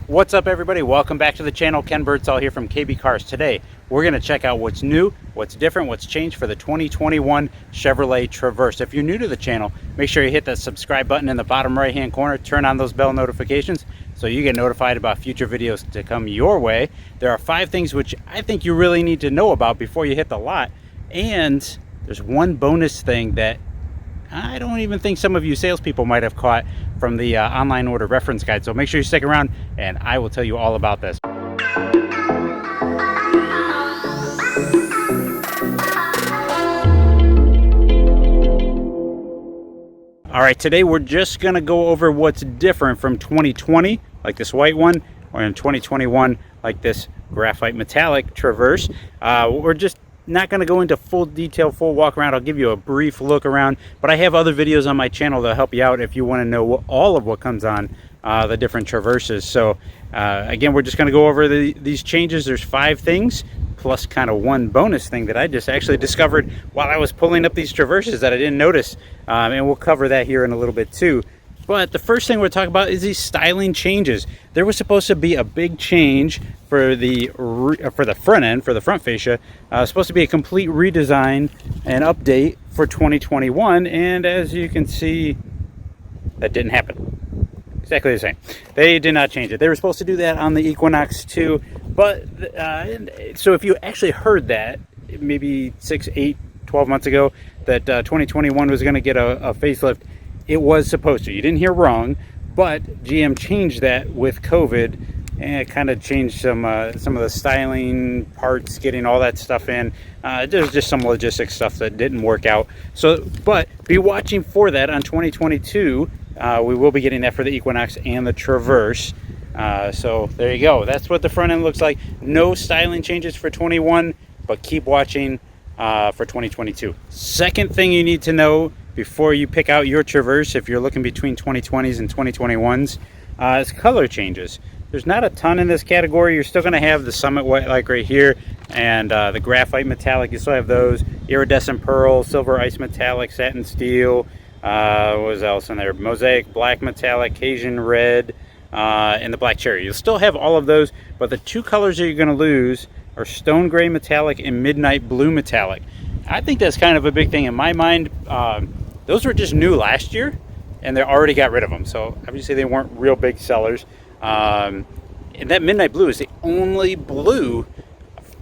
What's up, everybody? Welcome back to the channel. Ken Birdsall here from KB Cars. Today we're going to check out what's new, what's different, what's changed for the 2021 Chevrolet Traverse. If you're new to the channel, make sure you hit that subscribe button in the bottom right hand corner, turn on those bell notifications so you get notified about future videos to come your way. There are 5 things which I think you really need to know about before you hit the lot, and there's one bonus thing that I don't even think some of you salespeople might have caught from the online order reference guide. So make sure you stick around and I will tell you all about this. All right, today we're just gonna go over what's different from 2020, like this white one, or in 2021, like this graphite metallic Traverse. We're just not going to go into full detail, full walk around. I'll give you a brief look around, but I have other videos on my channel that'll help you out if you want to know all of what comes on the different Traverses. So again, we're just going to go over these changes. There's 5 things plus kind of one bonus thing that I just actually discovered while I was pulling up these Traverses that I didn't notice, and we'll cover that here in a little bit too. But the first thing we're talking about is these styling changes. There was supposed to be a big change for the front end, for the front fascia. Supposed to be a complete redesign and update for 2021, and as you can see, that didn't happen. Exactly the same. They did not change it. They were supposed to do that on the Equinox too, but so if you actually heard that maybe 6, 8, 12 months ago that 2021 was going to get a facelift, it was supposed to. You didn't hear wrong, but GM changed that with COVID, and it kind of changed some of the styling, parts, getting all that stuff in. There's just some logistics stuff that didn't work out. So, but be watching for that on 2022. We will be getting that for the Equinox and the Traverse. So there you go. That's what the front end looks like. No styling changes for 21, but keep watching for 2022. Second thing you need to know before you pick out your Traverse, if you're looking between 2020s and 2021s, is color changes. There's not a ton in this category. You're still going to have the Summit White, like right here, and the Graphite Metallic. You still have those. Iridescent Pearl, Silver Ice Metallic, Satin Steel. What was else in there? Mosaic Black Metallic, Cajun Red, and the Black Cherry. You'll still have all of those, but the 2 colors that you're going to lose are Stone Gray Metallic and Midnight Blue Metallic. I think that's kind of a big thing in my mind. Those were just new last year, and they already got rid of them. So obviously they weren't real big sellers. And that Midnight Blue is the only blue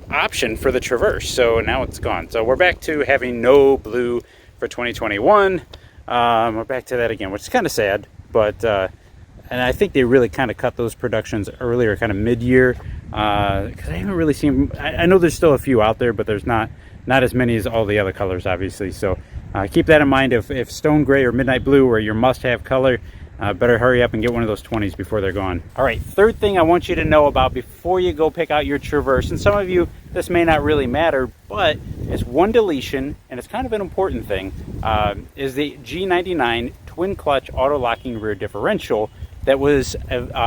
option for the Traverse. So now it's gone. So we're back to having no blue for 2021. We're back to that again, which is kind of sad. But and I think they really kind of cut those productions earlier, kind of mid-year. Because I haven't really seen. I know there's still a few out there, but there's not as many as all the other colors, obviously. So keep that in mind. If Stone Gray or Midnight Blue are your must-have color, better hurry up and get one of those 20s before they're gone. All right, third thing I want you to know about before you go pick out your Traverse, and some of you, this may not really matter, but it's one deletion, and it's kind of an important thing, is the G99 twin clutch auto-locking rear differential that was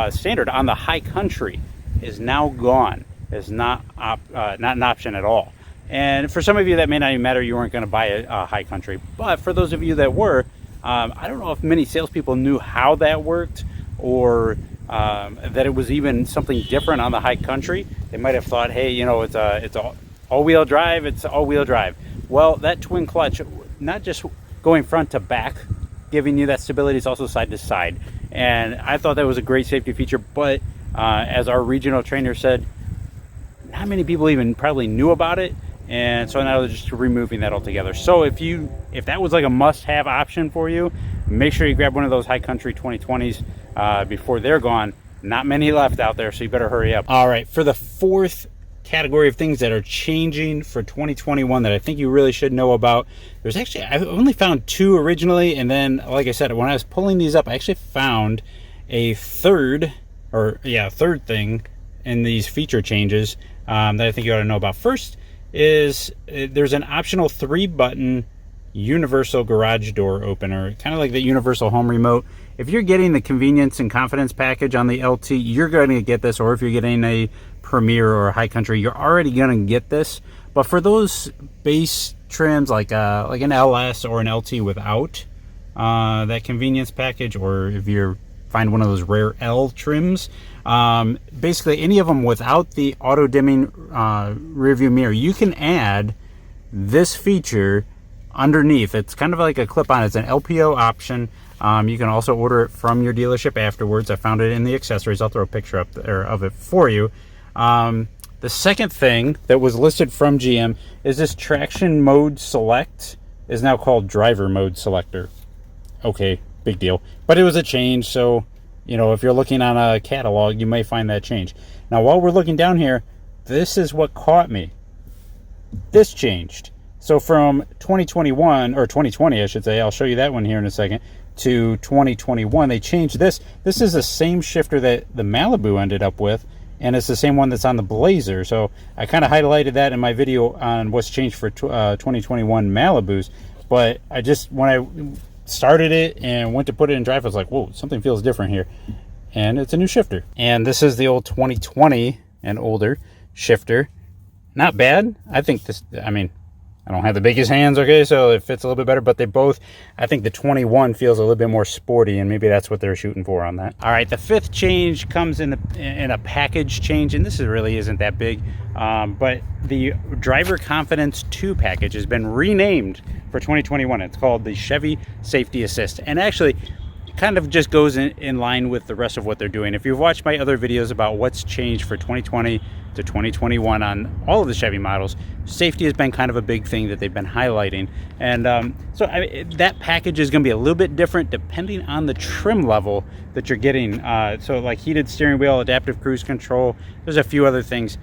standard on the High Country is now gone. It's not an option at all. And for some of you that may not even matter, you weren't going to buy a High Country. But for those of you that were, I don't know if many salespeople knew how that worked, or that it was even something different on the High Country. They might have thought, hey, you know, it's all-wheel drive, it's all-wheel drive. Well, that twin clutch, not just going front to back, giving you that stability, it's also side to side. And I thought that was a great safety feature, but as our regional trainer said, not many people even probably knew about it. And so now they're just removing that altogether. So if that was like a must-have option for you, make sure you grab one of those High Country 2020s before they're gone. Not many left out there, so you better hurry up. All right, for the 4th category of things that are changing for 2021 that I think you really should know about, there's actually, I only found 2 originally, and then, like I said, when I was pulling these up, I actually found a third thing in these feature changes that I think you ought to know about. First is there's an optional 3-button universal garage door opener, kind of like the universal home remote. If you're getting the convenience and confidence package on the LT, you're going to get this, or if you're getting a Premier or a High Country, you're already going to get this. But for those base trims like an LS or an LT without that convenience package, or if you're find one of those rare L trims. Basically any of them without the auto dimming rear view mirror, you can add this feature underneath. It's kind of like a clip-on. It's an LPO option. You can also order it from your dealership afterwards. I found it in the accessories. I'll throw a picture up there of it for you. The second thing that was listed from GM is this Traction Mode Select is now called Driver Mode Selector. Okay, big deal. But it was a change, so, you know, if you're looking on a catalog, you may find that change. Now, while we're looking down here, this is what caught me. This changed. So from 2021, or 2020, I should say, I'll show you that one here in a second, to 2021, they changed this. This is the same shifter that the Malibu ended up with, and it's the same one that's on the Blazer. So I kind of highlighted that in my video on what's changed for 2021 Malibus. But I just, when I started it and went to put it in drive, I was like, whoa, something feels different here. And it's a new shifter. And this is the old 2020 and older shifter. Not bad. I think this, I mean, I don't have the biggest hands, okay, so it fits a little bit better, but they both, I think the 21 feels a little bit more sporty, and maybe that's what they're shooting for on that. All right, the fifth change comes in a package change, and this really isn't that big, but the Driver Confidence 2 package has been renamed for 2021. It's called the Chevy Safety Assist, and actually kind of just goes in line with the rest of what they're doing. If you've watched my other videos about what's changed for 2020 to 2021 on all of the Chevy models, safety has been kind of a big thing that they've been highlighting. And that package is going to be a little bit different depending on the trim level that you're getting. So like heated steering wheel, adaptive cruise control, there's a few other things.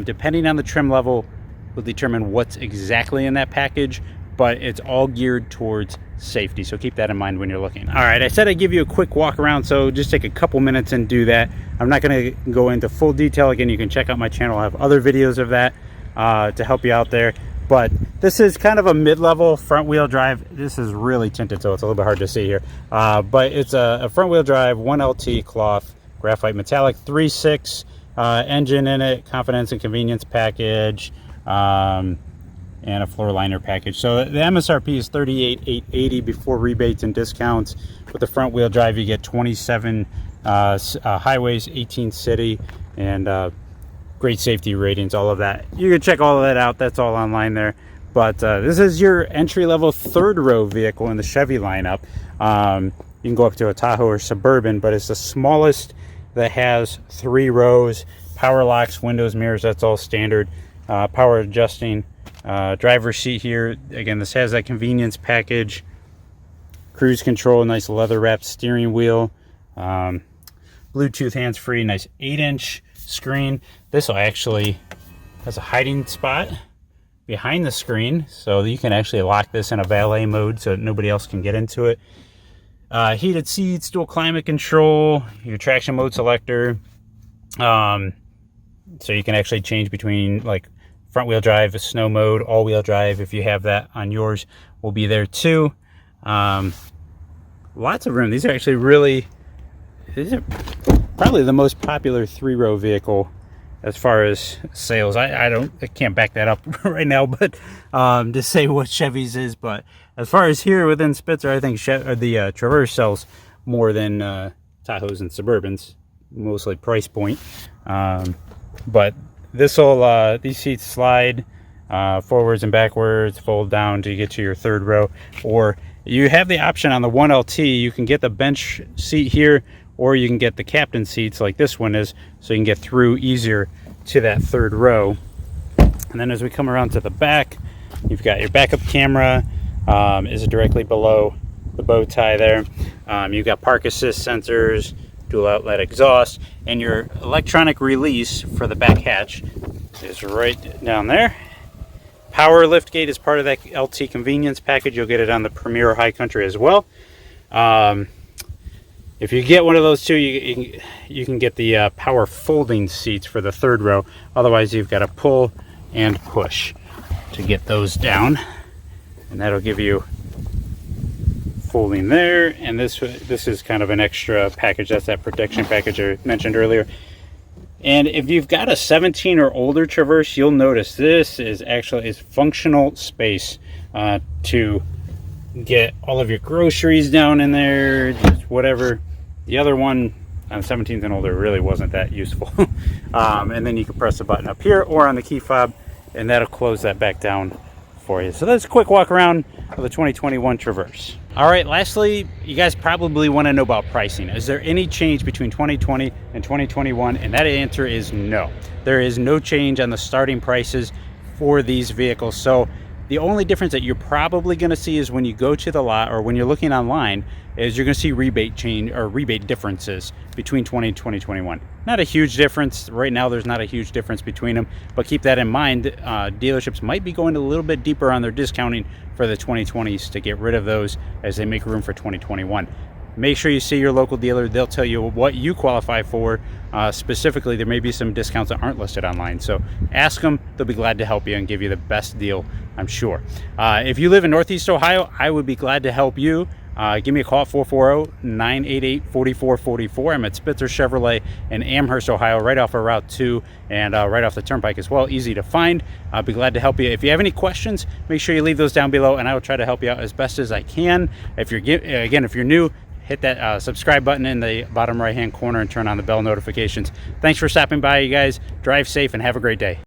Depending on the trim level will determine what's exactly in that package, but it's all geared towards safety, so keep that in mind when you're looking. All right, I said I'd give you a quick walk around, so just take a couple minutes and do that. I'm not going to go into full detail. Again, you can check out my channel. I have other videos of that to help you out there, but this is kind of a mid-level front-wheel drive. This is really tinted, so it's a little bit hard to see here, but it's a front-wheel drive 1LT cloth graphite metallic 3.6 engine in it, confidence and convenience package, and a floor liner package. So the MSRP is $38,880 before rebates and discounts. With the front wheel drive, you get 27 highways, 18 city, and great safety ratings, all of that. You can check all of that out. That's all online there. But this is your entry-level third row vehicle in the Chevy lineup. You can go up to a Tahoe or Suburban, but it's the smallest that has 3 rows, power locks, windows, mirrors, that's all standard. Power adjusting driver's seat here. Again, this has that convenience package, cruise control, nice leather wrapped steering wheel, Bluetooth hands-free, nice 8-inch screen. This will actually has a hiding spot behind the screen, so you can actually lock this in a valet mode so nobody else can get into it. Heated seats, dual climate control, your traction mode selector, so you can actually change between like front wheel drive, snow mode, all wheel drive. If you have that on yours, will be there too. Lots of room. These are actually these are probably the most popular 3-row vehicle as far as sales. I can't back that up right now, but to say what Chevy's is, but as far as here within Spitzer, I think the Traverse sells more than Tahoes and Suburbans, mostly price point. But these seats slide forwards and backwards, fold down to get to your third row, or you have the option on the 1LT. You can get the bench seat here, or you can get the captain seats like this one is, so you can get through easier to that third row. And then as we come around to the back, you've got your backup camera is directly below the bow tie there. You've got park assist sensors, dual outlet exhaust, and your electronic release for the back hatch is right down there. Power lift gate is part of that LT convenience package. You'll get it on the Premier High Country as well. If you get one of those two, you can get the power folding seats for the third row. Otherwise, you've got to pull and push to get those down, and that'll give you folding there. And this is kind of an extra package. That's that protection package I mentioned earlier. And if you've got a 17 or older Traverse, you'll notice this is actually functional space to get all of your groceries down in there, just whatever The other one on 17th and older really wasn't that useful. And then you can press the button up here or on the key fob, and that'll close that back down for you. So that's a quick walk around of the 2021 Traverse. All right, lastly, you guys probably want to know about pricing. Is there any change between 2020 and 2021? And that answer is no. There is no change on the starting prices for these vehicles. So the only difference that you're probably going to see is when you go to the lot or when you're looking online, is you're going to see rebate change or rebate differences between 20 and 2021. Not a huge difference right now. There's not a huge difference between them, but keep that in mind. Dealerships might be going a little bit deeper on their discounting for the 2020s to get rid of those as they make room for 2021. Make sure you see your local dealer. They'll tell you what you qualify for. Specifically, there may be some discounts that aren't listed online. So ask them. They'll be glad to help you and give you the best deal, I'm sure. If you live in Northeast Ohio, I would be glad to help you. Give me a call at 440-988-4444. I'm at Spitzer Chevrolet in Amherst, Ohio, right off of Route 2 and right off the Turnpike as well. Easy to find. I'll be glad to help you. If you have any questions, make sure you leave those down below, and I will try to help you out as best as I can. If you're new, hit that subscribe button in the bottom right hand corner and turn on the bell notifications. Thanks for stopping by, you guys. Drive safe and have a great day.